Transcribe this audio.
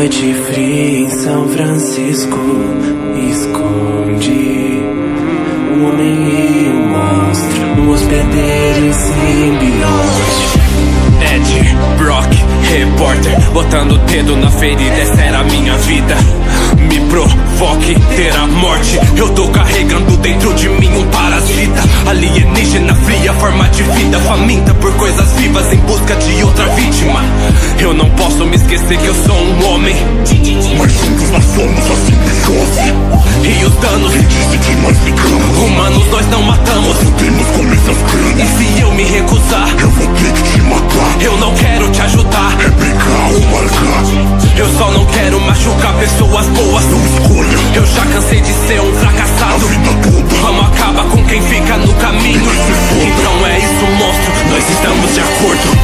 noite fria em São Francisco esconde o homem e o monstro, um hospedeiro em simbionte. Ed Brock, repórter, botando o dedo na ferida, essa era a minha vida. Me provoque ter a morte, eu tô carregando dentro de mim um parasita. Alienígena fria, forma de vida faminta por coisas vivas em busca de outra vítima. Eu não posso me esquecer que eu sou um homem, mas juntos nós somos a simbiose. E os danos quem disse que nós ficamos? Humanos nós não matamos. Podemos comer seus crânios. E se eu me recusar, eu vou ter que te matar. Eu não quero te ajudar, é brigar ou marcar. Eu só não quero machucar pessoas boas. Não escolha. Eu já cansei de ser um fracassado. A vida toda. Vamos acabar com quem fica no caminho. Então é isso, monstro, nós estamos de acordo.